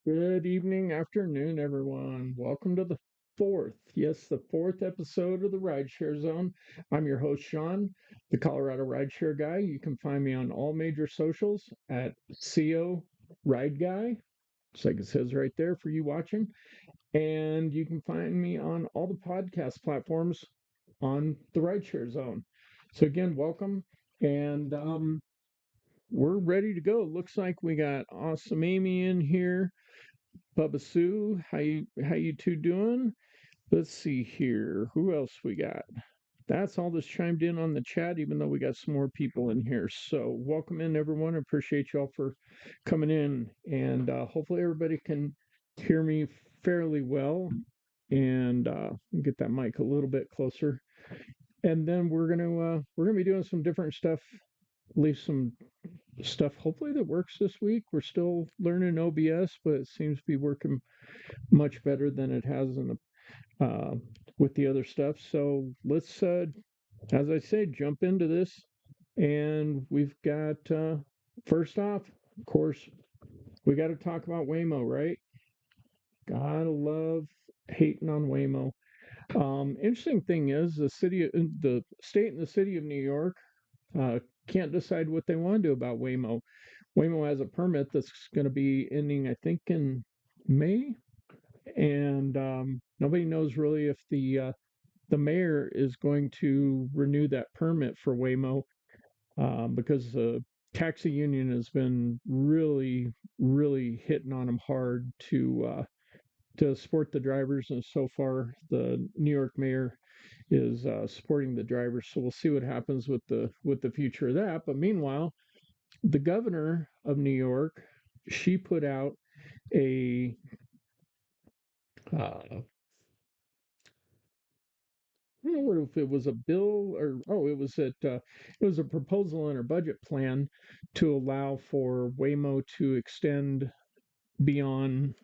Good evening, afternoon, everyone. Welcome to the fourth episode of the Rideshare Zone. I'm your host, Sean, the Colorado Rideshare Guy. You can find me on all major socials at CO Ride Guy, just like it says right there for you watching. And you can find me on all the podcast platforms on the Rideshare Zone. So again, welcome. And we're ready to go. Looks like we got Awesome Amy in here. Bubba Sue, how you two doing? Let's see here. Who else we got? That's all that's chimed in on the chat, even though we got some more people in here. So welcome in everyone. I appreciate y'all for coming in, and hopefully everybody can hear me fairly well. And get that mic a little bit closer. And then we're gonna be doing some different stuff. Leave some stuff hopefully that works this week. We're still learning OBS, but it seems to be working much better than it has in the with the other stuff. So let's, as I say, jump into this. And we've got first off, of course, we got to talk about Waymo, right? Gotta love hating on Waymo. Interesting thing is the state and the city of New York uh, can't decide what they want to do about Waymo. Waymo has a permit that's going to be ending, I think, in May, and nobody knows really if the mayor is going to renew that permit for Waymo because the taxi union has been really, really hitting on them hard to support the drivers, and so far the New York mayor is supporting the drivers. So we'll see what happens with the future of that. But meanwhile, the governor of New York, she put out a I don't know if it was a bill or it was a proposal in her budget plan to allow for Waymo to extend beyond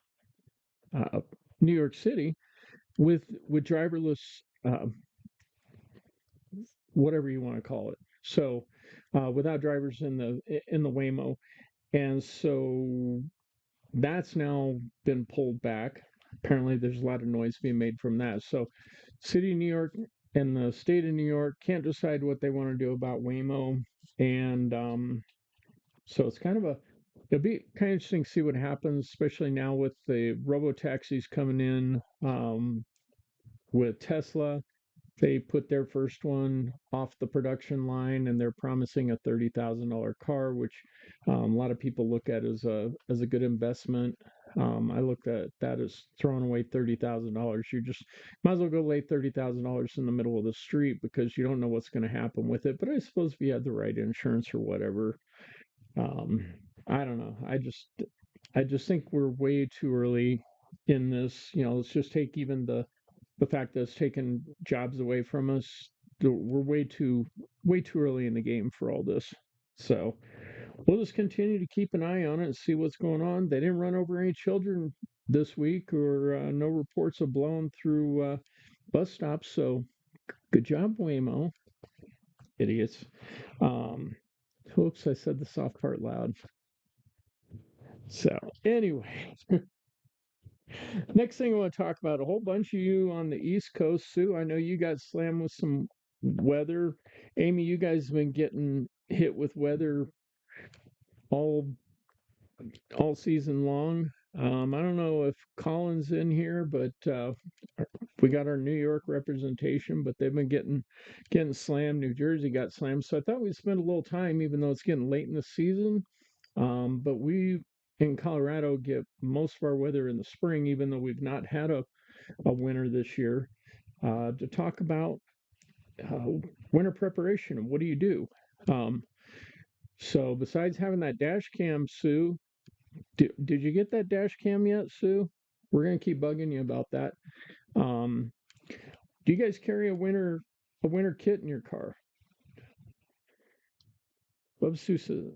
uh, New York City with driverless, uh, whatever you want to call it. So without drivers in the Waymo, and so that's now been pulled back. Apparently, there's a lot of noise being made from that. So, City of New York and the state of New York can't decide what they want to do about Waymo, and so it's kind of a it'll be kind of interesting to see what happens, especially now with the robo taxis coming in with Tesla. They put their first one off the production line, and they're promising a $30,000 car, which a lot of people look at as a good investment. I looked at that as throwing away $30,000. You just might as well go lay $30,000 in the middle of the street because you don't know what's going to happen with it. But I suppose if you had the right insurance or whatever, um, I don't know. I just think we're way too early in this. You know, let's just take even the fact that it's taken jobs away from us. We're way too early in the game for all this. So we'll just continue to keep an eye on it and see what's going on. They didn't run over any children this week, or no reports of blown through bus stops. So good job, Waymo, idiots. Um, Oops, I said the soft part loud. So anyway, next thing I want to talk about, a whole bunch of you on the East Coast, Sue. I know you got slammed with some weather. Amy, you guys have been getting hit with weather all all season long. I don't know if Colin's in here, but we got our New York representation, but they've been getting slammed. New Jersey got slammed, so I thought we'd spend a little time, even though it's getting late in the season. But we in Colorado get most of our weather in the spring, even though we've not had a winter this year. To talk about uh, winter preparation and what do you do? Um, so besides having that dash cam, Sue, did you get that dash cam yet, Sue? We're gonna keep bugging you about that. Um, do you guys carry a winter kit in your car? Love Sue says,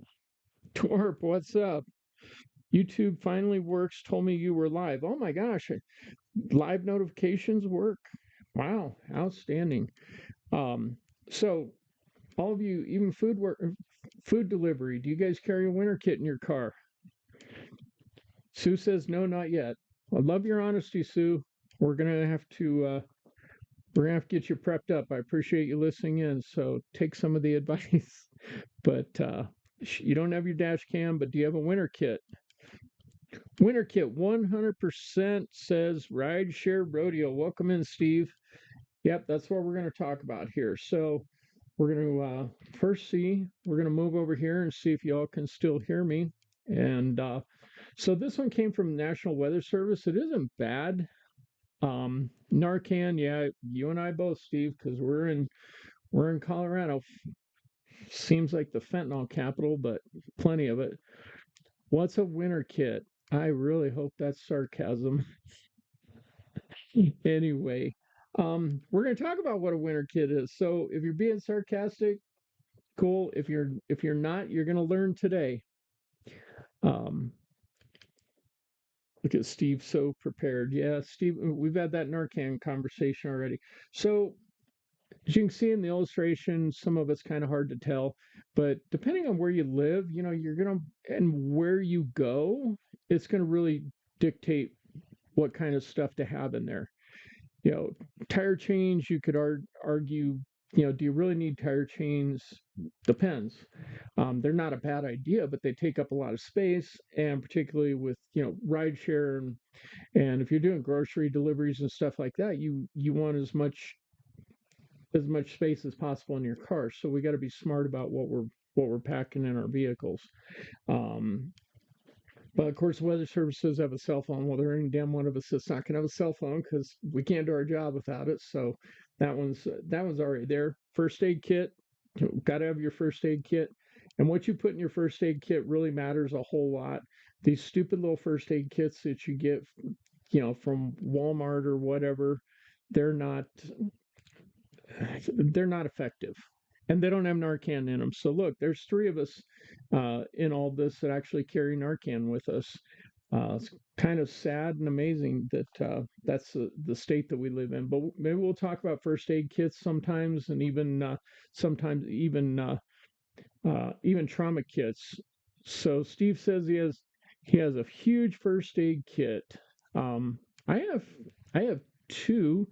Twerp, what's up? YouTube finally works. Told me you were live. Oh my gosh, live notifications work. Wow, outstanding. Um, so all of you, even food delivery. Do you guys carry a winter kit in your car? Sue says no, not yet. I love your honesty, Sue. We're gonna have to get you prepped up. I appreciate you listening in. So take some of the advice. But you don't have your dash cam, but do you have a winter kit? Winter kit 100% says Rideshare Rodeo. Welcome in, Steve. Yep, that's what we're going to talk about here. So we're going to we're going to move over here and see if y'all can still hear me. And so this one came from National Weather Service. It isn't bad. Narcan, yeah, you and I both, Steve, because we're in Colorado. Seems like the fentanyl capital, but plenty of it. What's a winter kit? I really hope that's sarcasm. Anyway, we're going to talk about what a winter kit is. So if you're being sarcastic, cool. If you're not, you're going to learn today. Um, Look at Steve, so prepared. Yeah, Steve, we've had that Narcan conversation already. So as you can see in the illustration, some of it's kind of hard to tell, but depending on where you live, you're gonna and where you go, it's gonna really dictate what kind of stuff to have in there. You know, tire chains, you could argue, do you really need tire chains? Depends. They're not a bad idea, but they take up a lot of space, and particularly with rideshare and if you're doing grocery deliveries and stuff like that, you want as much space as possible in your car. So we got to be smart about what we're packing in our vehicles. Um, but of course, weather services have a cell phone. Well, there ain't damn one of us that's not going to have a cell phone because we can't do our job without it. So that one's already there. First aid kit, got to have your first aid kit. And what you put in your first aid kit really matters a whole lot. These stupid little first aid kits that you get, from Walmart or whatever, they're not they're not effective, and they don't have Narcan in them. So look, there's three of us in all this that actually carry Narcan with us. It's kind of sad and amazing that that's the state that we live in. But maybe we'll talk about first aid kits sometimes, and sometimes even trauma kits. So Steve says he has a huge first aid kit. Um, I have I have two.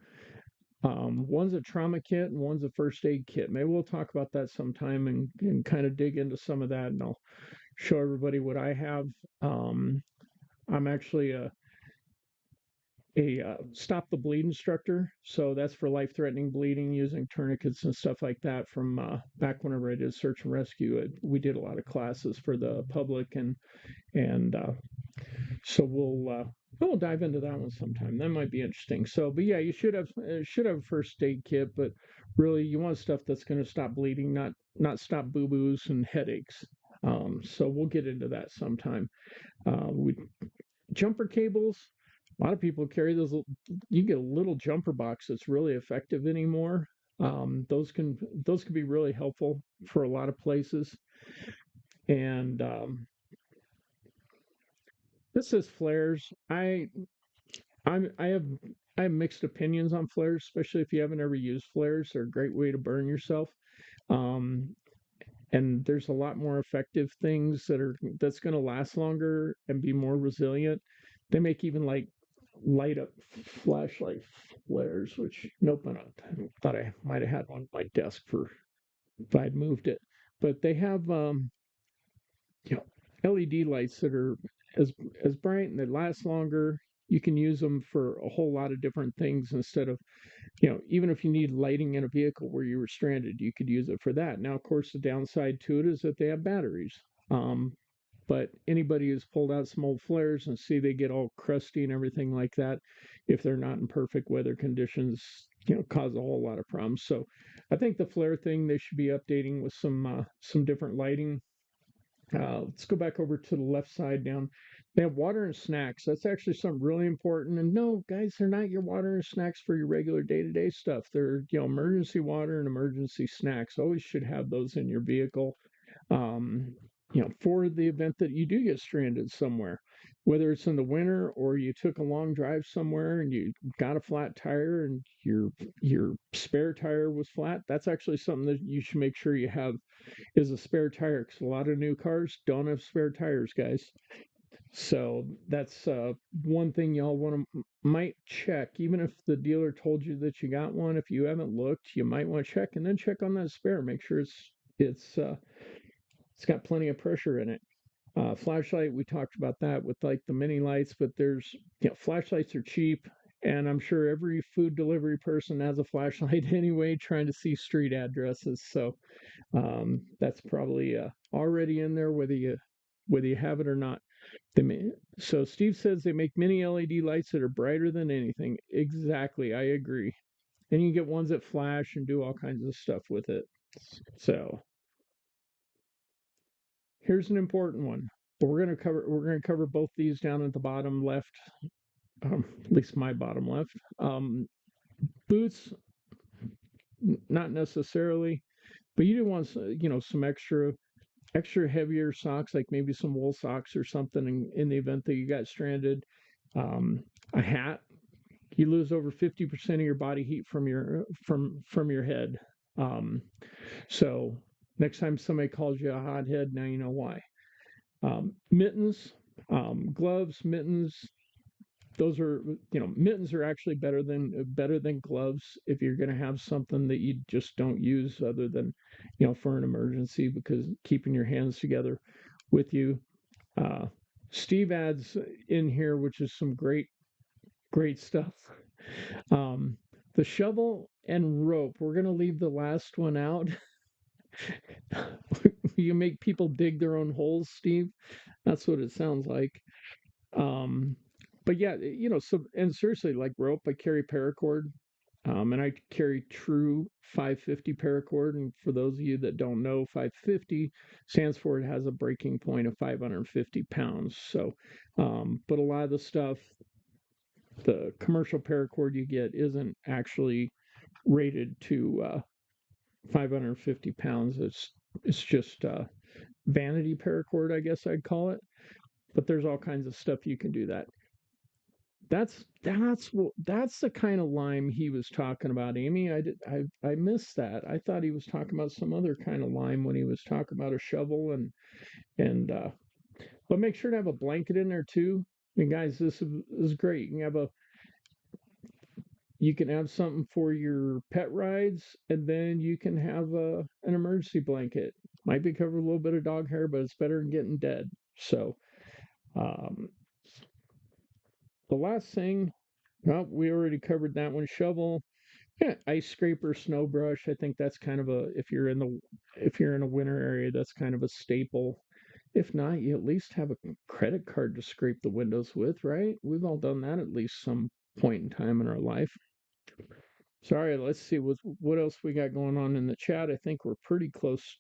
One's a trauma kit and one's a first aid kit. Maybe we'll talk about that sometime and kind of dig into some of that, and I'll show everybody what I have. Um, I'm actually a stop the bleed instructor, so that's for life-threatening bleeding using tourniquets and stuff like that. From back whenever I did search and rescue, we did a lot of classes for the public, and so we'll dive into that one sometime. That might be interesting. So, but yeah, you should have a first aid kit, but really you want stuff that's going to stop bleeding, not stop boo boos and headaches. So we'll get into that sometime. We jumper cables. A lot of people carry those. You get a little jumper box that's really effective anymore. Those can be really helpful for a lot of places. And this says flares. I have mixed opinions on flares, especially if you haven't ever used flares. They're a great way to burn yourself. Um, and there's a lot more effective things that's going to last longer and be more resilient. They make even like light up flashlight flares, which nope, I thought I might have had one on my desk for if I'd moved it. But they have you know, LED lights that are as bright and they last longer. You can use them for a whole lot of different things instead of, even if you need lighting in a vehicle where you were stranded, you could use it for that. Now, of course, the downside to it is that they have batteries. But anybody who's pulled out some old flares and see they get all crusty and everything like that, if they're not in perfect weather conditions, cause a whole lot of problems. So I think the flare thing they should be updating with some different lighting. Let's go back over to the left side down. They have water and snacks. That's actually something really important. And no, guys, they're not your water and snacks for your regular day-to-day stuff. They're, emergency water and emergency snacks. Always should have those in your vehicle. Um, for the event that you do get stranded somewhere, whether it's in the winter or you took a long drive somewhere and you got a flat tire and your spare tire was flat. That's actually something that you should make sure you have is a spare tire, because a lot of new cars don't have spare tires, guys. So that's one thing y'all want to might check, even if the dealer told you that you got one. If you haven't looked, you might want to check and then check on that spare. Make sure it's it's got plenty of pressure in it. Flashlight, we talked about that with like the mini lights, but there's, flashlights are cheap, and I'm sure every food delivery person has a flashlight anyway, trying to see street addresses. So that's probably already in there, whether you have it or not. They may, so Steve says they make mini LED lights that are brighter than anything. Exactly, I agree. And you get ones that flash and do all kinds of stuff with it. So here's an important one. We're gonna cover both these down at the bottom left, at least my bottom left. Boots, not necessarily, but you do want some extra heavier socks, like maybe some wool socks or something in the event that you got stranded. A hat. You lose over 50% of your body heat from your head. Um, so next time somebody calls you a hothead, now you know why. Mittens, gloves, mittens. Those are, mittens are actually better than gloves if you're going to have something that you just don't use other than, for an emergency, because keeping your hands together with you. Uh, Steve adds in here, which is some great stuff. Um, the shovel and rope. We're going to leave the last one out. You make people dig their own holes, Steve. That's what it sounds like. Um, but yeah, so and seriously, like rope, I carry paracord, and I carry true 550 paracord. And for those of you that don't know, 550 stands for it has a breaking point of 550 pounds. So, but a lot of the stuff, the commercial paracord you get isn't actually rated to 550 pounds. It's just vanity paracord, I guess I'd call it. But there's all kinds of stuff you can do that. That's the kind of lime he was talking about, Amy. I missed that. I thought he was talking about some other kind of lime when he was talking about a shovel and but make sure to have a blanket in there too. I mean, guys, this is great. You can have something for your pet rides, and then you can have an emergency blanket. Might be covered with a little bit of dog hair, but it's better than getting dead. So, um, the last thing, well, we already covered that one. Shovel, yeah, ice scraper, snow brush. I think that's kind of a if you're in a winter area, that's kind of a staple. If not, you at least have a credit card to scrape the windows with, right? We've all done that at least some point in time in our life. Sorry, let's see what else we got going on in the chat. I think we're pretty close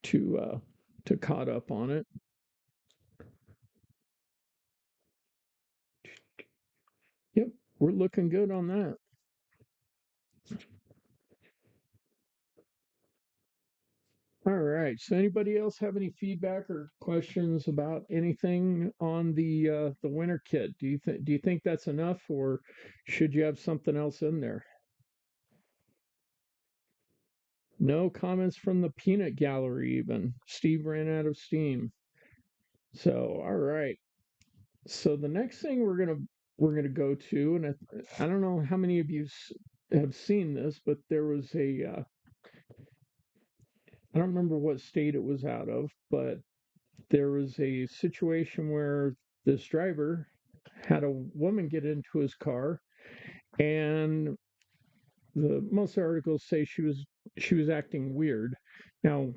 to caught up on it. Yep, we're looking good on that. All right. So anybody else have any feedback or questions about anything on the winter kit? Do you think that's enough, or should you have something else in there? No comments from the peanut gallery even. Steve ran out of steam. So, all right. So the next thing we're gonna go to, and I don't know how many of you have seen this, but there was I don't remember what state it was out of, but there was a situation where this driver had a woman get into his car, and the most articles say she was acting weird. Now,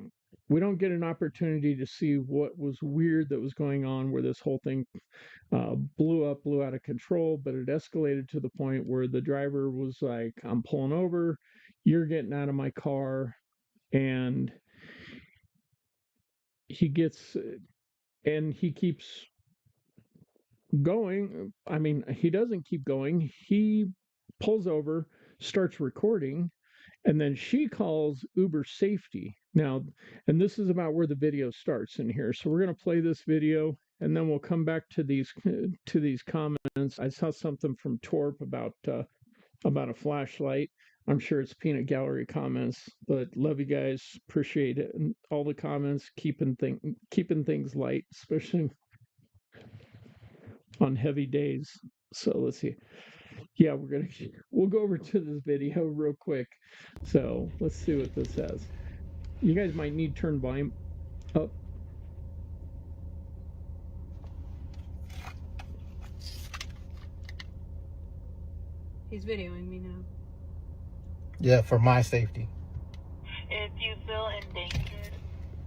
we don't get an opportunity to see what was weird that was going on, where this whole thing blew out of control, but it escalated to the point where the driver was like, "I'm pulling over, you're getting out of my car," and he gets and he keeps going. I mean, he doesn't keep going. He pulls over, starts recording, and then she calls Uber safety. Now, and this is about where the video starts in here. So we're going to play this video, and then we'll come back to these comments. I saw something from Torp about a flashlight. I'm sure it's peanut gallery comments, but love you guys, appreciate it, and all the comments keeping things light, especially on heavy days. So let's see. Yeah, we'll go over to this video real quick. So let's see what this says. You guys might need to turn volume up. He's videoing me now. Yeah, for my safety. If you feel endangered,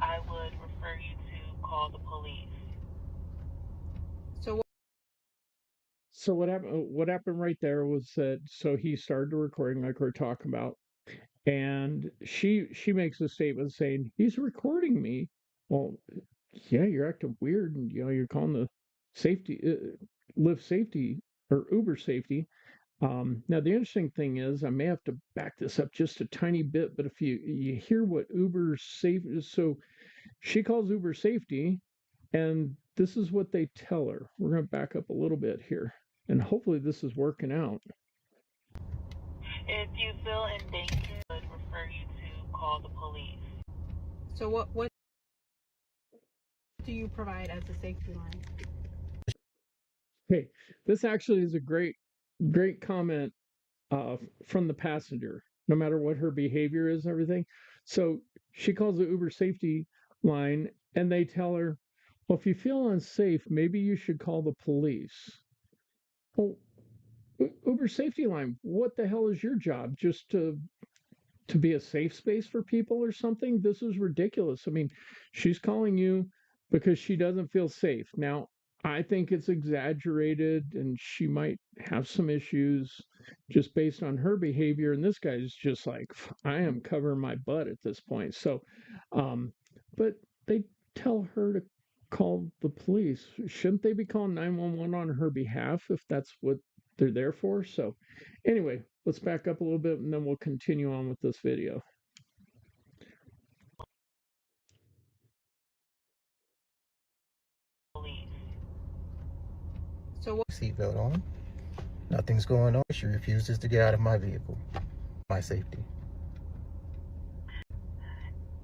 I would refer you to call the police. So what happened? What happened right there was that so he started recording like we're talking about, and she makes a statement saying he's recording me. Well, yeah, you're acting weird, and you're calling the safety, Lyft safety or Uber safety. Now the interesting thing is, I may have to back this up just a tiny bit, but if you hear what Uber safe, so she calls Uber safety, and this is what they tell her. We're going to back up a little bit here, and hopefully this is working out. If you feel endangered, I would refer you to call the police. So what do you provide as a safety line? Hey, this actually is a great comment from the passenger, no matter what her behavior is and everything. So she calls the Uber safety line, and they tell her, well, if you feel unsafe, maybe you should call the police. Well, Uber safety line, what the hell is your job? Just to be a safe space for people or something? This is ridiculous. I mean, she's calling you because she doesn't feel safe. Now, I think it's exaggerated and she might have some issues just based on her behavior. And this guy's just like, I am covering my butt at this point. So, but they tell her to call the police. Shouldn't they be calling 911 on her behalf if that's what they're there for? So, anyway, let's back up a little bit and then we'll continue on with this video. Police. So what? Seatbelt on. Nothing's going on. She refuses to get out of my vehicle. My safety.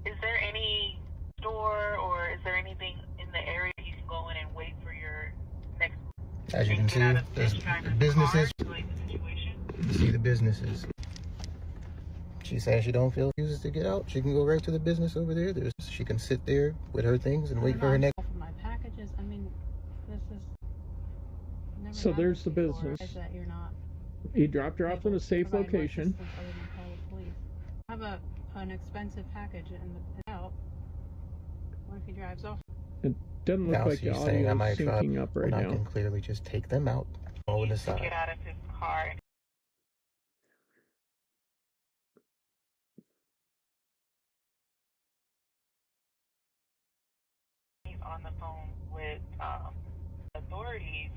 Is there any store or is there anything in the area you can go in and wait for your next? As you can see, there's businesses. You see the businesses. She says she don't feel refuses to get out. She can go right to the business over there. She can sit there with her things and wait for her next. My packages. I mean, this is. Never So there's the business. That you're not. He dropped her off in a safe location. I have an expensive package in the out. What if he drives off? It doesn't look Now like the she's saying I audio might is drive syncing up right when I now. can clearly just take them out over the side. Get out of his car. He's on the phone with authorities.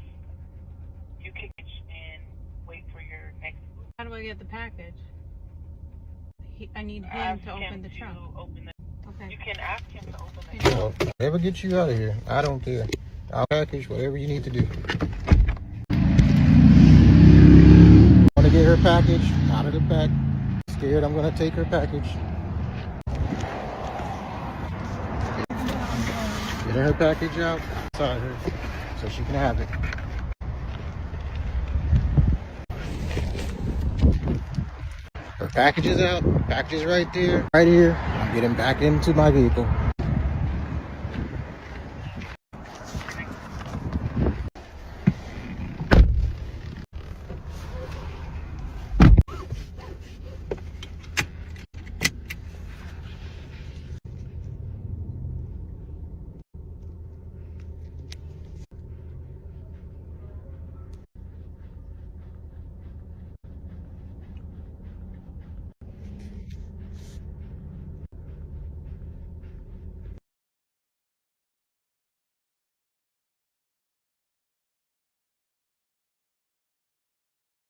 You can get and wait for your next. How do I get the package? I need him Ask to open him the to trunk. open the. Okay. You can ask him to open the. Well, whatever gets you out of here, I don't care. I'll package whatever you need to do. Want to get her package out of the pack. Scared I'm gonna take her package. Getting her package out inside her so she can have it. Her package is out. Package is right there. Right here. I'm getting back into my vehicle.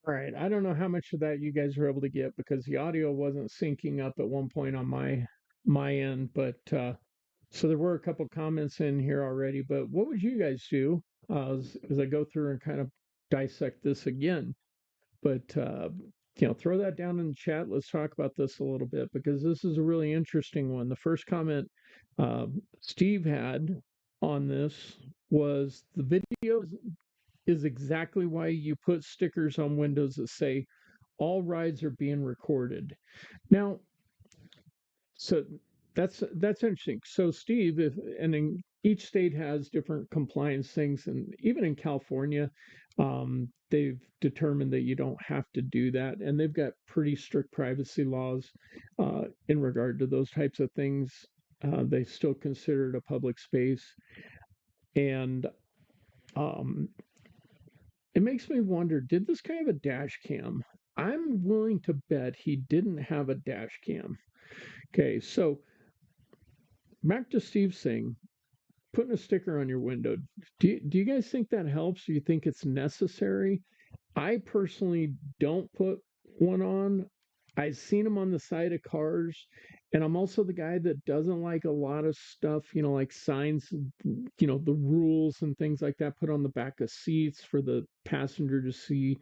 All right, I don't know how much of that you guys were able to get because the audio wasn't syncing up at one point on my end, but so there were a couple comments in here already. But what would you guys do as I go through and kind of dissect this again? But throw that down in the chat. Let's talk about this a little bit because this is a really interesting one. The first comment Steve had on this was the video is exactly why you put stickers on windows that say all rides are being recorded. Now, so that's interesting. So Steve, if and in each state has different compliance things, and even in California, they've determined that you don't have to do that, and they've got pretty strict privacy laws in regard to those types of things. They still consider it a public space, and um, it makes me wonder: did this guy have a dash cam? I'm willing to bet he didn't have a dash cam. Okay, so back to Steve's thing, putting a sticker on your window. Do you guys think that helps? Do you think it's necessary? I personally don't put one on. I've seen them on the side of cars, and I'm also the guy that doesn't like a lot of stuff, like signs, the rules and things like that put on the back of seats for the passenger to see.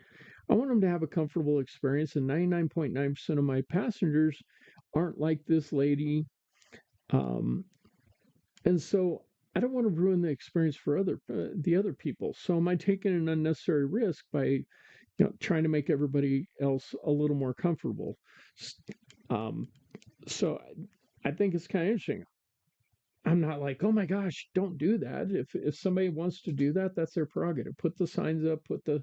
I want them to have a comfortable experience, and 99.9% of my passengers aren't like this lady. Um, and so I don't want to ruin the experience for the other people. So am I taking an unnecessary risk by trying to make everybody else a little more comfortable? Um, so I think it's kind of interesting. I'm not like, oh my gosh, don't do that. If somebody wants to do that, that's their prerogative. Put the signs up, put the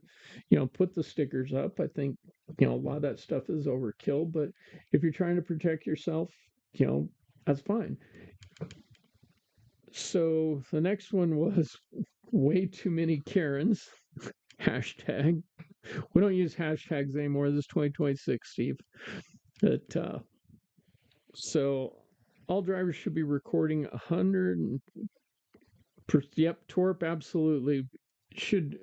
stickers up. I think a lot of that stuff is overkill. But if you're trying to protect yourself, that's fine. So the next one was way too many Karens. Hashtag. We don't use hashtags anymore. This is 2026, Steve. So all drivers should be recording 100. Yep, Torp absolutely should.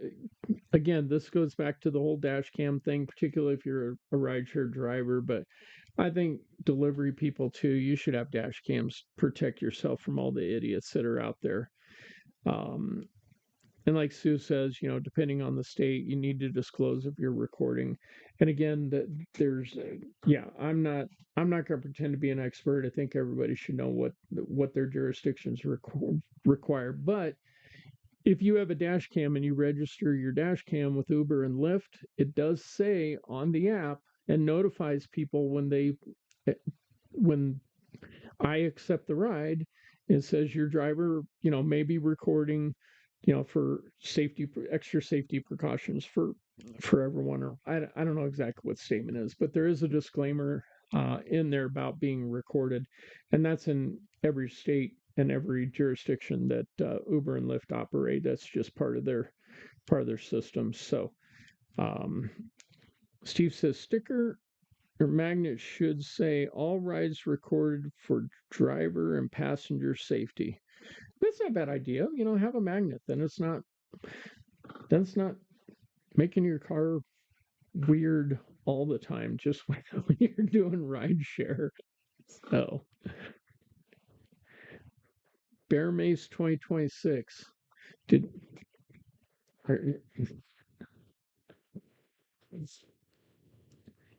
Again, this goes back to the whole dash cam thing, particularly if you're a rideshare driver. But I think delivery people too, you should have dash cams. Protect yourself from all the idiots that are out there. And like Sue says, depending on the state, you need to disclose if you're recording. And again, I'm not going to pretend to be an expert. I think everybody should know what their jurisdictions require. But if you have a dash cam and you register your dash cam with Uber and Lyft, it does say on the app and notifies people when I accept the ride. It says your driver, may be recording, for extra safety precautions for everyone. Or I don't know exactly what the statement is, but there is a disclaimer in there about being recorded, and that's in every state and every jurisdiction that Uber and Lyft operate. That's just part of their system. So, Steve says sticker or magnet should say all rides recorded for driver and passenger safety. That's not a bad idea. Have a magnet. Then it's not making your car weird all the time, just when you're doing ride share. So Bear Mace 2026.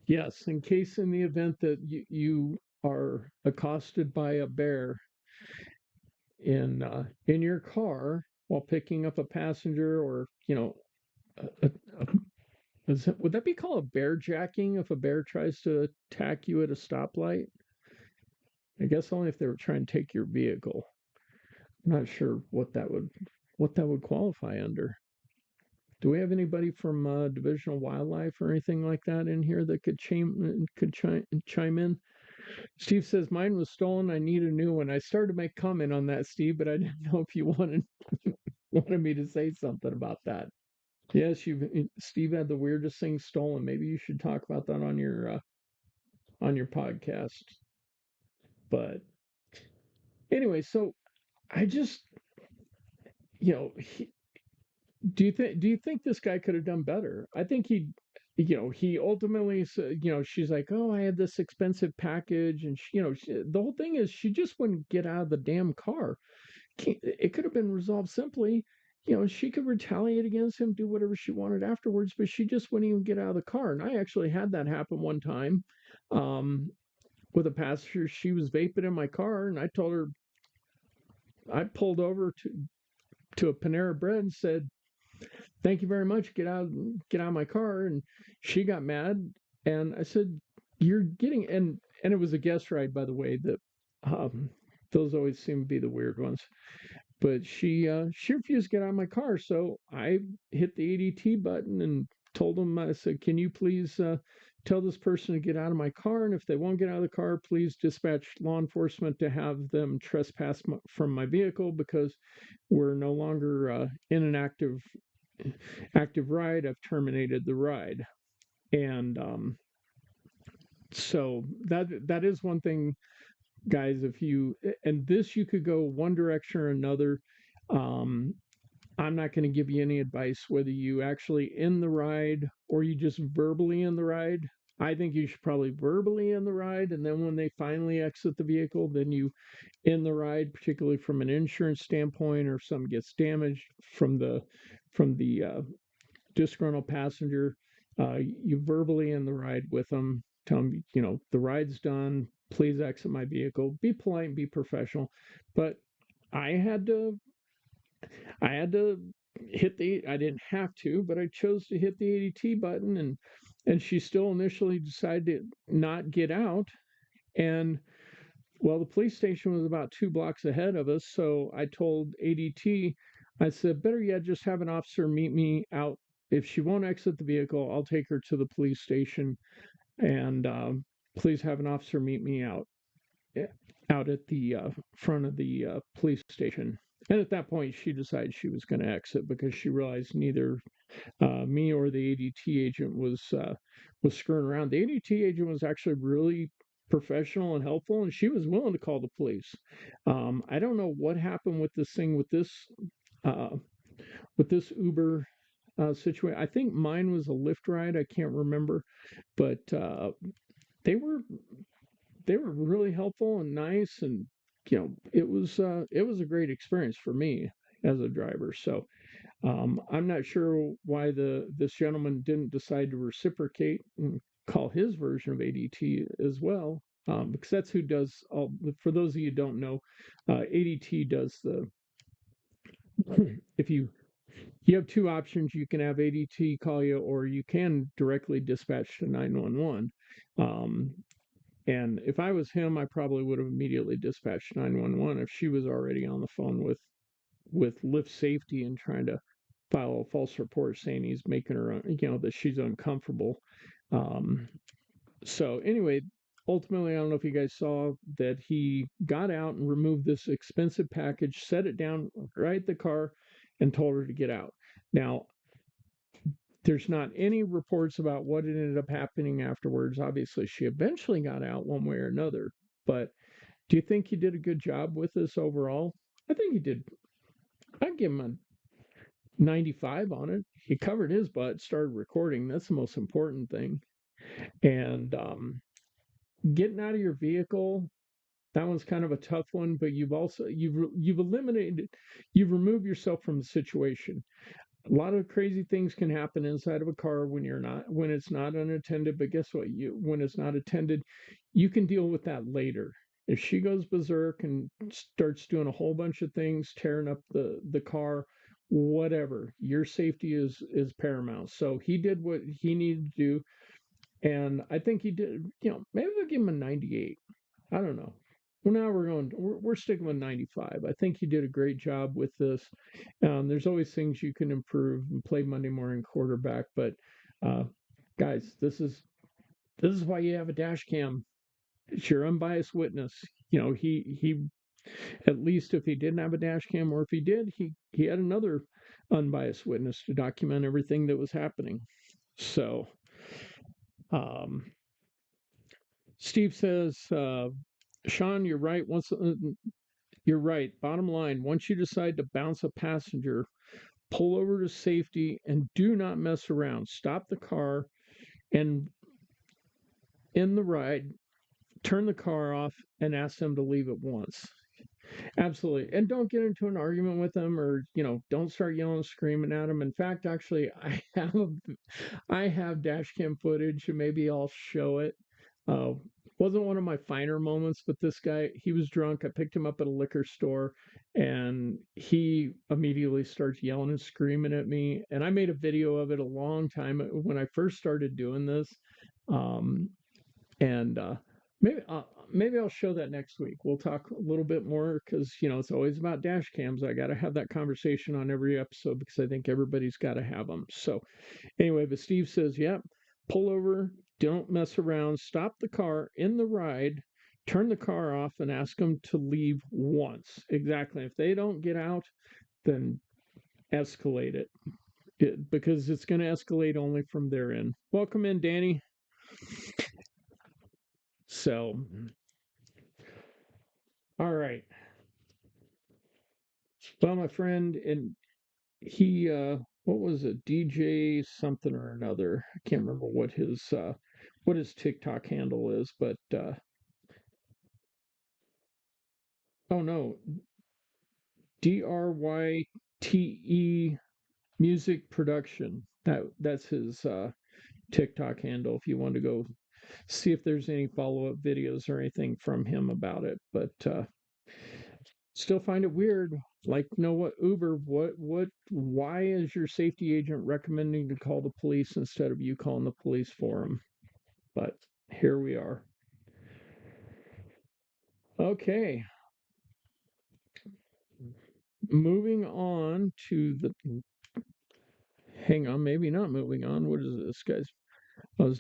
Yes, in the event that you are accosted by a bear in your car while picking up a passenger, or a, would that be called a bear jacking if a bear tries to attack you at a stoplight? I guess only if they were trying to take your vehicle. I'm not sure what that would qualify under. Do we have anybody from Division of Wildlife or anything like that in here that could chime in? Steve says mine was stolen. I need a new one. I started to make comment on that, Steve, but I didn't know if you wanted me to say something about that. Yes, Steve had the weirdest thing stolen. Maybe you should talk about that on your podcast. But anyway, so I just, do you think this guy could have done better? I think he ultimately said, she's like, oh, I had this expensive package, and the whole thing is she just wouldn't get out of the damn car. It could have been resolved simply. She could retaliate against him, do whatever she wanted afterwards, but she just wouldn't even get out of the car. And I actually had that happen one time with a passenger. She was vaping in my car, and I told her, I pulled over to a Panera Bread and said, "Thank you very much. Get out of my car." And she got mad, and I said, "You're getting," and it was a guest ride, by the way. That those always seem to be the weird ones. But she refused to get out of my car, so I hit the ADT button and told him, I said, "Can you please tell this person to get out of my car, and if they won't get out of the car, please dispatch law enforcement to have them trespass from my vehicle because we're no longer in an active ride. I've terminated the ride." And so that is one thing, guys. If you and this, you could go one direction or another. Um, I'm not going to give you any advice whether you actually end the ride or you just verbally end the ride. I think you should probably verbally end the ride, and then when they finally exit the vehicle, then you end the ride, particularly from an insurance standpoint, or if something gets damaged from the disgruntled passenger. You verbally end the ride with them. Tell them, the ride's done. Please exit my vehicle. Be polite and be professional. But I had to I had to I didn't have to, but I chose to hit the ADT button, and she still initially decided to not get out. And well, the police station was about 2 blocks ahead of us, so I told ADT, I said, better yet, just have an officer meet me out. If she won't exit the vehicle, I'll take her to the police station, and please have an officer meet me out at the front of the police station. And at that point, she decided she was going to exit because she realized neither me or the ADT agent was screwing around. The ADT agent was actually really professional and helpful, and she was willing to call the police. I don't know what happened with this thing uh, with this Uber situation. I think mine was a Lyft ride. I can't remember, but they were they were really helpful and nice, and it was a great experience for me as a driver. So I'm not sure why this gentleman didn't decide to reciprocate and call his version of ADT as well, because that's who does all. For those of you who don't know, ADT does the. If you have two options, you can have ADT call you, or you can directly dispatch to 911. And if I was him, I probably would have immediately dispatched 911 if she was already on the phone with Lyft Safety and trying to file a false report saying he's making her, that she's uncomfortable. Um, so anyway, ultimately, I don't know if you guys saw that he got out and removed this expensive package, set it down right at the car, and told her to get out. Now, there's not any reports about what ended up happening afterwards. Obviously, she eventually got out one way or another. But do you think he did a good job with this overall? I think he did. I'd give him a 95 on it. He covered his butt, started recording. That's the most important thing. And getting out of your vehicle, that one's kind of a tough one. But you've removed yourself from the situation. A lot of crazy things can happen inside of a car when it's not unattended. But guess what? When it's not attended, you can deal with that later. If she goes berserk and starts doing a whole bunch of things, tearing up the car, whatever, your safety is paramount. So he did what he needed to do, and I think he did. Maybe I'll give him a 98. I don't know. Well, now we're sticking with 95. I think he did a great job with this. There's always things you can improve and play Monday morning quarterback, but guys, this is why you have a dash cam. It's your unbiased witness. He at least if he didn't have a dash cam, or if he did, he had another unbiased witness to document everything that was happening. So, um, Steve says, Sean, you're right. You're right. Bottom line, once you decide to bounce a passenger, pull over to safety and do not mess around. Stop the car and in the ride, turn the car off and ask them to leave at once. Absolutely. And don't get into an argument with them, or, don't start yelling and screaming at them. In fact, actually, I have dash cam footage, and maybe I'll show it. wasn't one of my finer moments, but this guy, he was drunk. I picked him up at a liquor store and he immediately starts yelling and screaming at me. And I made a video of it a long time when I first started doing this. Um, and maybe I'll show that next week. We'll talk a little bit more because it's always about dash cams. I got to have that conversation on every episode because I think everybody's got to have them. So anyway, but Steve says, "Yep, pull over, don't mess around, stop the car in the ride, turn the car off, and ask them to leave once." Exactly. If they don't get out, then escalate it because it's going to escalate only from their end. Welcome in, Danny. So, all right. Well, my friend, and he, what was it, DJ something or another? I can't remember what his TikTok handle is, but oh no, DRYTE Music Production. That's his TikTok handle. If you want to go see if there's any follow up videos or anything from him about it, but still find it weird. Like, what Uber? Why is your safety agent recommending to call the police instead of you calling the police for him? But here we are. Okay, moving on to the. Hang on, maybe not moving on. What is this, guys?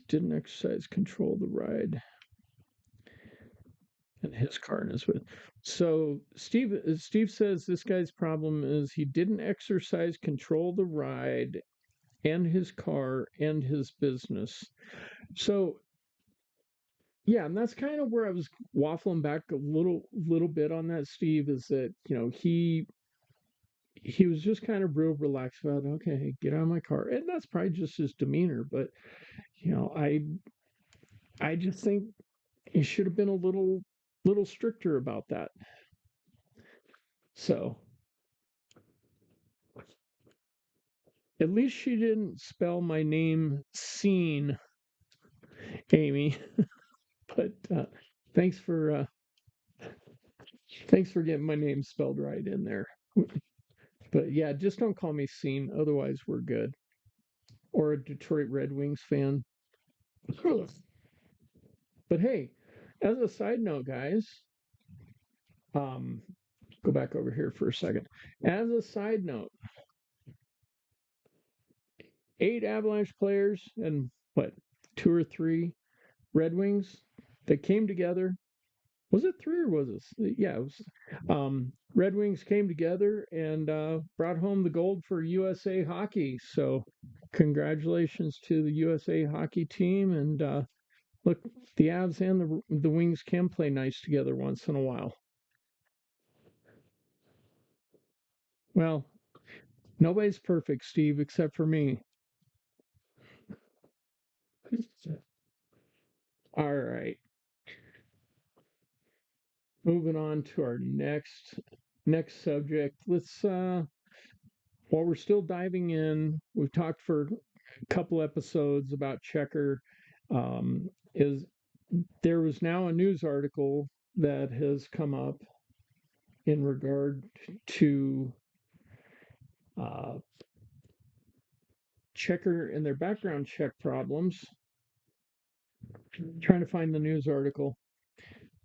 Didn't exercise control of the ride, and his car and his with. So Steve says this guy's problem is he didn't exercise control of the ride and his car and his business. So yeah, and that's kind of where I was waffling back a little bit on that, Steve, is that, he was just kind of real relaxed about, okay, get out of my car. And that's probably just his demeanor, but I just think he should have been a little stricter about that. So at least she didn't spell my name Scene, Amy. But thanks for getting my name spelled right in there. But yeah, just don't call me Scene, otherwise we're good. Or a Detroit Red Wings fan. But hey, as a side note, guys, go back over here for a second. As a side note, 8 Avalanche players and what, 2 or 3 Red Wings that came together. Was it 3 or was it? Yeah, it was. Red Wings came together and brought home the gold for USA Hockey. So, congratulations to the USA Hockey team. And look, the Avs and the Wings can play nice together once in a while. Well, nobody's perfect, Steve, except for me. All right. Moving on to our next subject. Let's while we're still diving in, we've talked for a couple episodes about Checker. Is there was now a news article that has come up in regard to Checker and their background check problems. Trying to find the news article,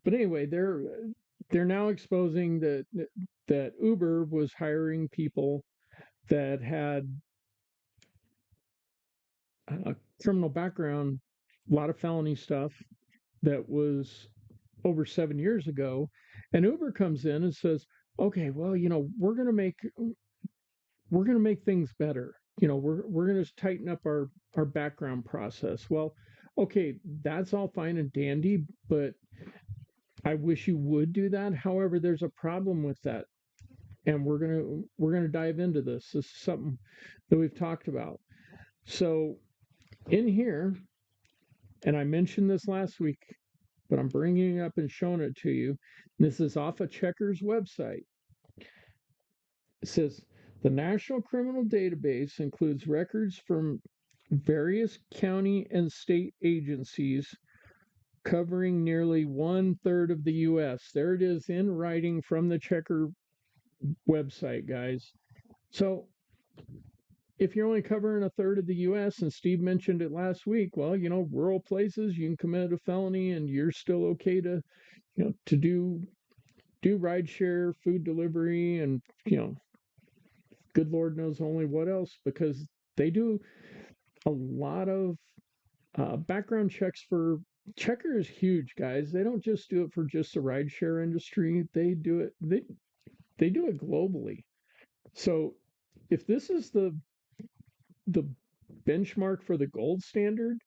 but anyway, they're now exposing that Uber was hiring people that had a criminal background, a lot of felony stuff that was over 7 years ago, and Uber comes in and says, "Okay, well, we're going to make things better. We're going to tighten up our background process." Well, okay, that's all fine and dandy, but I wish you would do that. However, there's a problem with that, and we're gonna dive into this. This is something that we've talked about. So in here, and I mentioned this last week, but I'm bringing it up and showing it to you. This is off of Checker's website. It says the National Criminal Database includes records from various county and state agencies covering nearly 1/3 of the U.S. There it is in writing from the Checker website, guys. So if you're only covering 1/3 of the U.S., and Steve mentioned it last week, well, rural places, you can commit a felony and you're still okay to, to do rideshare, food delivery, and, good Lord knows only what else, because they do a lot of background checks for. Checker is huge, guys. They don't just do it for just the rideshare industry. They do it. They do it globally. So if this is the benchmark for the gold standard,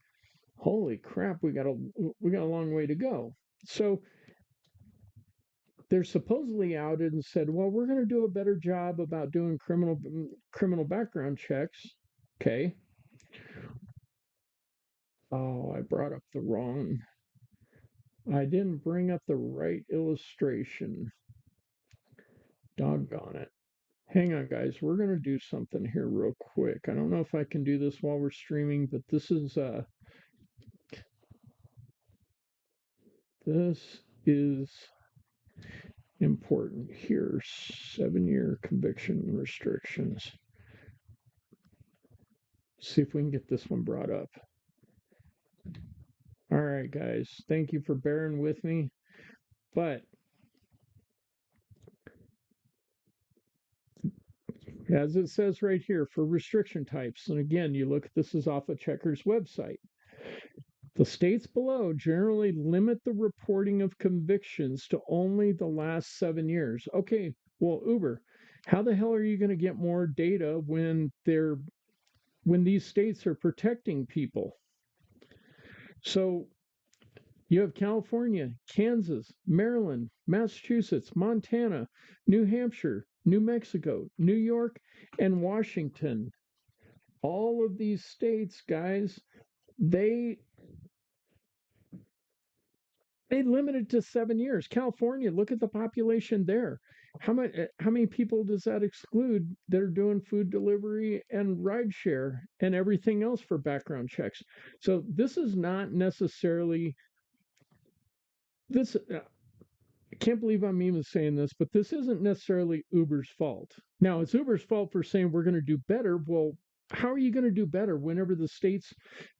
holy crap, we got a long way to go. So they're supposedly outed and said, well, we're going to do a better job about doing criminal background checks. Okay. Oh, I didn't bring up the right illustration. Doggone it. Hang on, guys. We're going to do something here real quick. I don't know if I can do this while we're streaming, but this is important here. 7-year conviction restrictions. See if we can get this one brought up. All right, guys. Thank you for bearing with me. But as it says right here, for restriction types, and again, this is off of Checker's website. The states below generally limit the reporting of convictions to only the last 7 years. Okay, well, Uber, how the hell are you going to get more data when these states are protecting people? So you have California, Kansas, Maryland, Massachusetts, Montana, New Hampshire, New Mexico, New York, and Washington. All of these states, guys, they limited to 7 years. California, look at the population there. How many people does that exclude that are doing food delivery and rideshare and everything else for background checks? So this is not necessarily this. I can't believe I'm even saying this, but this isn't necessarily Uber's fault. Now, it's Uber's fault for saying we're going to do better. Well, how are you going to do better whenever the states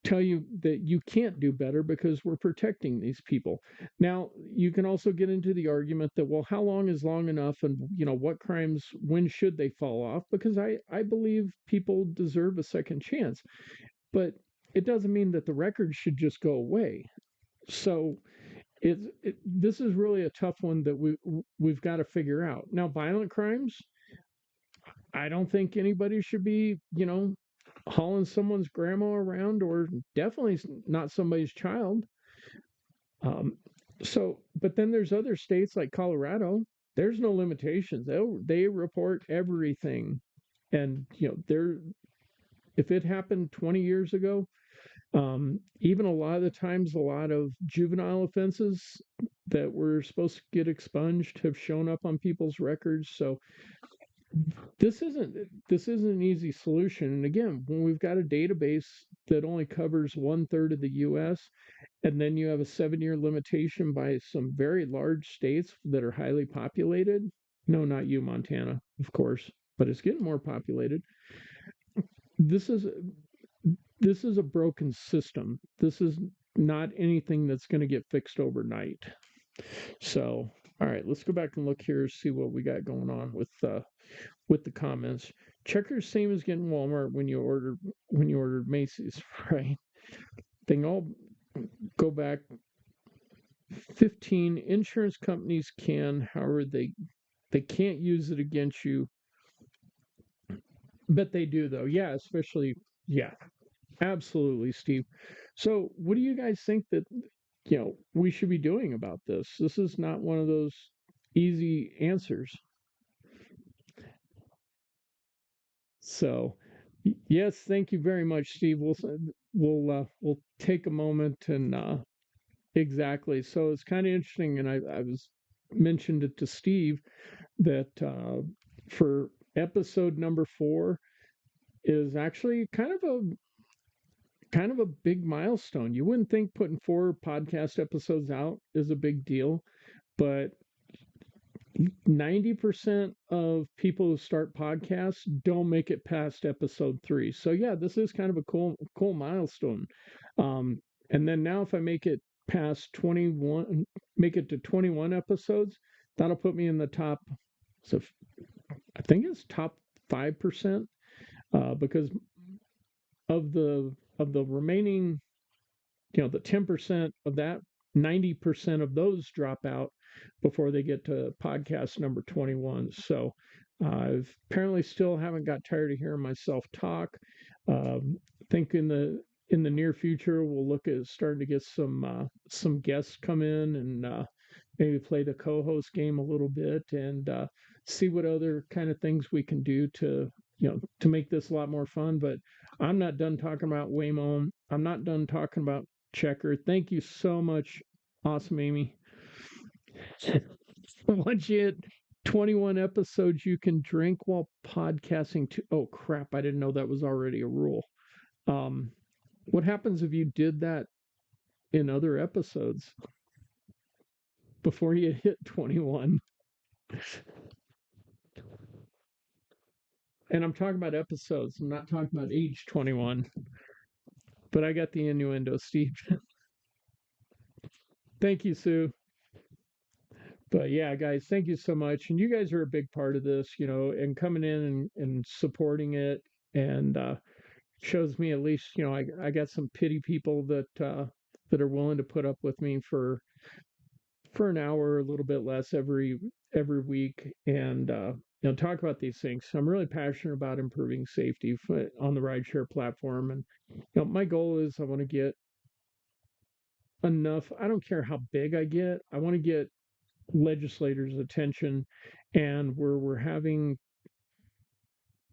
tell you that you can't do better because we're protecting these people? Now, you can also get into the argument that, well, how long is long enough, and what crimes, when should they fall off? Because I believe people deserve a second chance, but it doesn't mean that the record should just go away. So this is really a tough one that we've got to figure out. Now, violent crimes, I don't think anybody should be, hauling someone's grandma around, or definitely not somebody's child. But then there's other states like Colorado. There's no limitations. They report everything, and if it happened 20 years ago, even a lot of the times, a lot of juvenile offenses that were supposed to get expunged have shown up on people's records. So this isn't an easy solution. And again, when we've got a database that only covers 1/3 of the U.S., and then you have a 7-year limitation by some very large states that are highly populated. No, not you, Montana, of course, but it's getting more populated. This is a broken system. This is not anything that's going to get fixed overnight. So, all right, let's go back and look here, see what we got going on with the comments. Checkers, same as getting Walmart when you ordered Macy's, right? They can all go back 15. Insurance companies can, however, they can't use it against you. But they do, though. Yeah, especially, yeah. Absolutely, Steve. So, what do you guys think that we should be doing about this? This is not one of those easy answers. So, yes, thank you very much, Steve. We'll take a moment and exactly. So it's kind of interesting, and I was mentioned it to Steve that for episode number 4 is actually kind of kind of a big milestone. You wouldn't think putting 4 podcast episodes out is a big deal, but 90% of people who start podcasts don't make it past episode 3. So yeah, this is kind of a cool milestone. Um, and then now if I make it past 21, make it to 21 episodes, that'll put me in the top. So I think it's top 5%, because of the remaining, the 10% of that, 90% of those drop out before they get to podcast number 21. So I've apparently still haven't got tired of hearing myself talk. Think in the near future we'll look at starting to get some guests come in and maybe play the co-host game a little bit and see what other kind of things we can do to make this a lot more fun. But I'm not done talking about Waymo. I'm not done talking about Checker. Thank you so much, awesome Amy. Once you hit 21 episodes, you can drink while podcasting too. Oh crap! I didn't know that was already a rule. What happens if you did that in other episodes before you hit 21? And I'm talking about episodes. I'm not talking about age 21. But I got the innuendo, Steve. Thank you, Sue. But yeah, guys, thank you so much. And you guys are a big part of this, and coming in and supporting it. And shows me at least, I got some pity people that are willing to put up with me for an hour, a little bit less every week, and talk about these things. So I'm really passionate about improving safety on the rideshare platform, and my goal is I want to get enough. I don't care how big I get. I want to get legislators' attention, and where we're having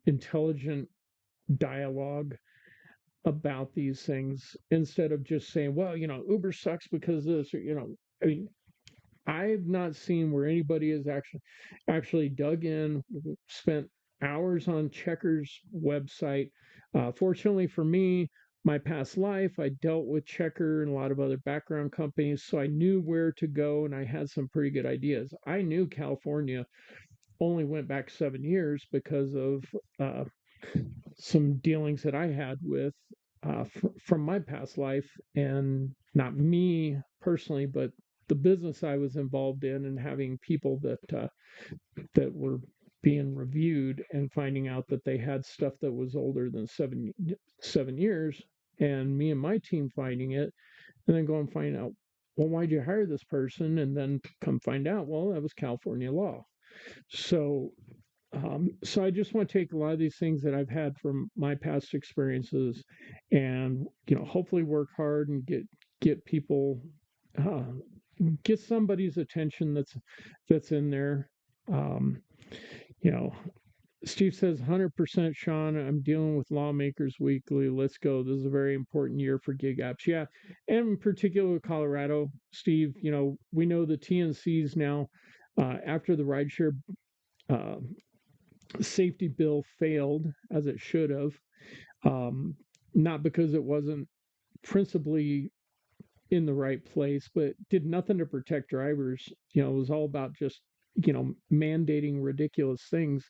intelligent dialogue about these things instead of just saying, well, Uber sucks because of this, or I mean, I've not seen where anybody has actually dug in, spent hours on Checker's website. Fortunately for me, my past life, I dealt with Checker and a lot of other background companies, so I knew where to go and I had some pretty good ideas. I knew California only went back 7 years because of some dealings that I had with from my past life, and not me personally, but the business I was involved in, and having people that were being reviewed and finding out that they had stuff that was older than 7 years, and me and my team finding it, and then go and find out, well, why'd you hire this person? And then come find out, well, that was California law. So so I just want to take a lot of these things that I've had from my past experiences, and hopefully work hard and get people, get somebody's attention that's in there. Um, you know, Steve says 100% Sean, I'm dealing with lawmakers weekly. Let's go. This is a very important year for gig apps. Yeah, and in particular Colorado, Steve. We know the TNCs now, after the rideshare uh, safety bill failed, as it should have, not because it wasn't principally in the right place, but did nothing to protect drivers. It was all about just, mandating ridiculous things.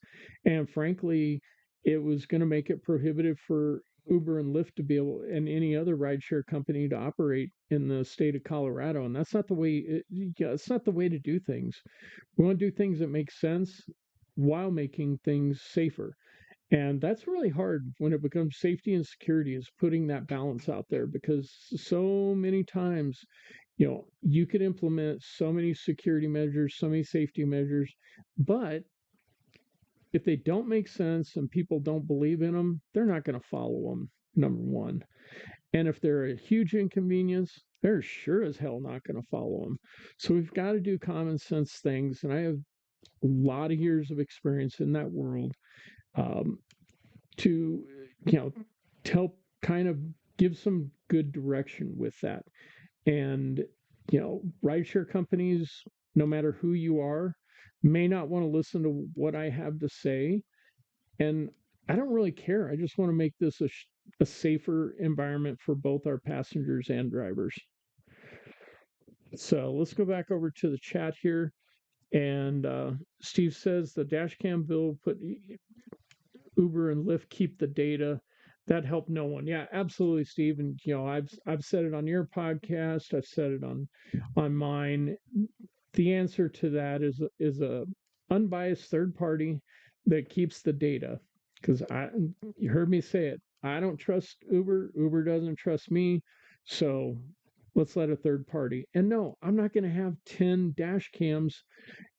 And frankly, it was going to make it prohibitive for Uber and Lyft to be able, and any other rideshare company, to operate in the state of Colorado. And that's not the way, it's not the way to do things. We want to do things that make sense while making things safer. And that's really hard when it becomes safety and security, is putting that balance out there, because so many times, you could implement so many security measures, so many safety measures, but if they don't make sense and people don't believe in them, they're not going to follow them, number one. And if they're a huge inconvenience, they're sure as hell not going to follow them. So we've got to do common sense things. And I have a lot of years of experience in that world, to help kind of give some good direction with that. And rideshare companies, no matter who you are, may not want to listen to what I have to say, and I don't really care. I just want to make this a safer environment for both our passengers and drivers. So let's go back over to the chat here. And Steve says the dash cam bill put Uber and Lyft keep the data. That helped no one. Yeah, absolutely, Steve. And I've said it on your podcast. I've said it on mine. The answer to that is a unbiased third party that keeps the data. Because you heard me say it. I don't trust Uber. Uber doesn't trust me. So let's let a third party. And no, I'm not going to have 10 dash cams,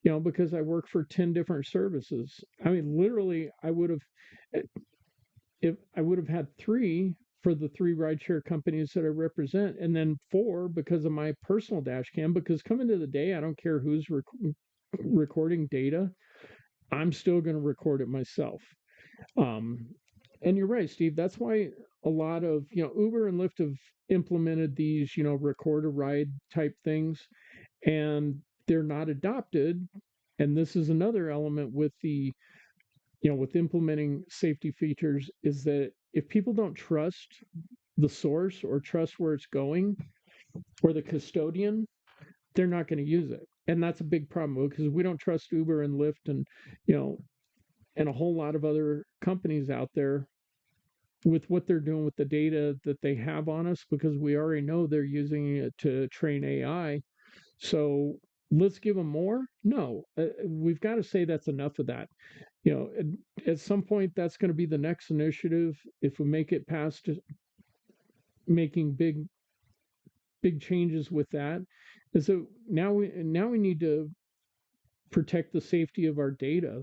because I work for 10 different services. I mean, literally, if I would have had 3 for the 3 rideshare companies that I represent, and then 4 because of my personal dash cam. Because coming to the day, I don't care who's recording data. I'm still going to record it myself. And you're right, Steve. That's why a lot of Uber and Lyft have implemented these record a ride type things, and they're not adopted. And this is another element with with implementing safety features, is that if people don't trust the source or trust where it's going or the custodian, they're not going to use it. And that's a big problem, because we don't trust Uber and Lyft and and a whole lot of other companies out there with what they're doing with the data that they have on us, because we already know they're using it to train AI. So let's give them more? No, we've got to say that's enough of that. At some point, that's going to be the next initiative. If we make it past making big changes with that, is that now we need to protect the safety of our data.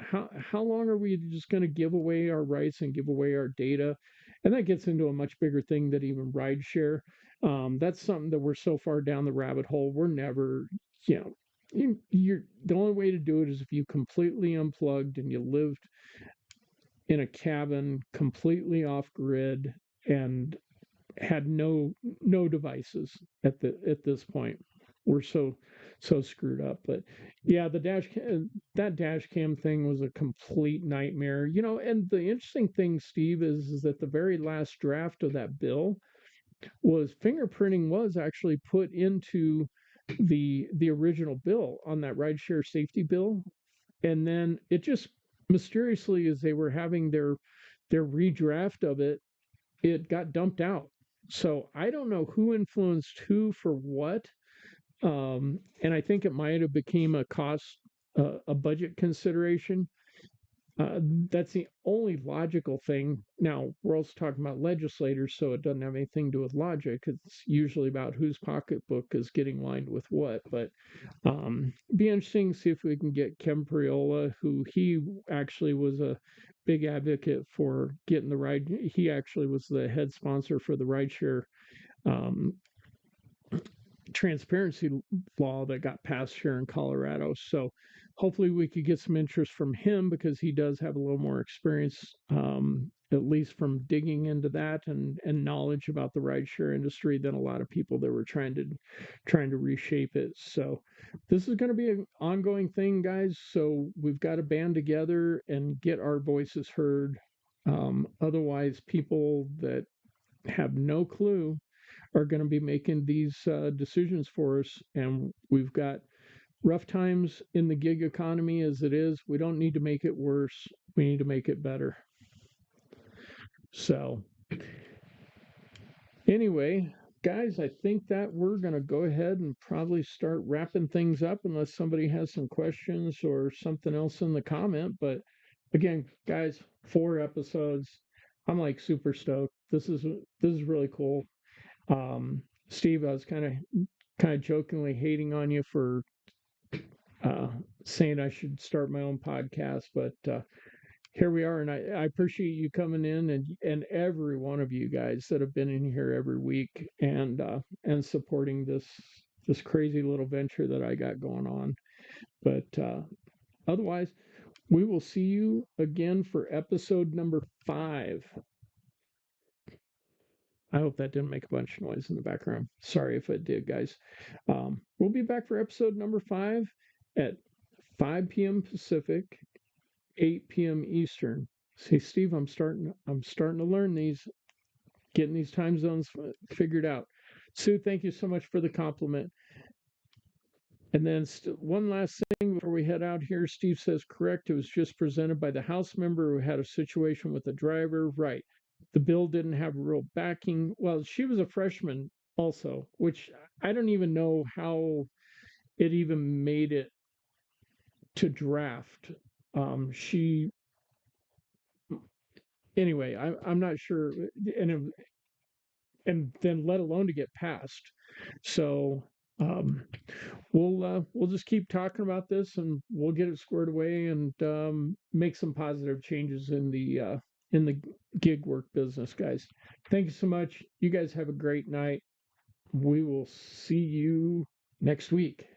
How long are we just going to give away our rights and give away our data? And that gets into a much bigger thing than even rideshare. That's something that we're so far down the rabbit hole. We're never, you're the only way to do it is if you completely unplugged and you lived in a cabin completely off grid and had no devices at this point. We're so screwed up. But yeah, that dash cam thing was a complete nightmare. And the interesting thing, Steve, is that the very last draft of that bill was fingerprinting was actually put into the original bill on that rideshare safety bill, and then it just mysteriously, as they were having their redraft of it, it got dumped out. So I don't know who influenced who for what. And I think it might have became a budget consideration. That's the only logical thing. Now, we're also talking about legislators, so it doesn't have anything to do with logic. It's usually about whose pocketbook is getting lined with what. But be interesting to see if we can get Kevin Priola, who he actually was a big advocate for getting the ride. He actually was the head sponsor for the rideshare transparency law that got passed here in Colorado. So hopefully we could get some interest from him, because he does have a little more experience, at least from digging into that and knowledge about the rideshare industry, than a lot of people that were trying to reshape it. So this is going to be an ongoing thing, guys. So we've got to band together and get our voices heard. Otherwise, people that have no clue are going to be making these decisions for us. And we've got rough times in the gig economy as it is. We don't need to make it worse. We need to make it better. So anyway, guys, I think that we're going to go ahead and probably start wrapping things up, unless somebody has some questions or something else in the comment. But again, guys, 4 episodes. I'm like super stoked. This is really cool. Steve, I was kind of jokingly hating on you for saying I should start my own podcast, but here we are, and I appreciate you coming in, and every one of you guys that have been in here every week and supporting this crazy little venture that I got going on. But otherwise, we will see you again for episode number 5. I hope that didn't make a bunch of noise in the background. Sorry if it did, guys. We'll be back for episode number 5 at 5 p.m. Pacific, 8 p.m. Eastern. See, Steve, I'm starting to learn these, getting these time zones figured out. Sue, thank you so much for the compliment. And then one last thing before we head out here. Steve says, correct. It was just presented by the House member who had a situation with the driver. Right. The bill didn't have real backing. Well, she was a freshman also, which I don't even know how it even made it to draft. She, anyway, I'm not sure. And, and then let alone to get passed. So, um, we'll just keep talking about this, and we'll get it squared away, and make some positive changes in the gig work business, guys. Thank you so much. You guys have a great night. We will see you next week.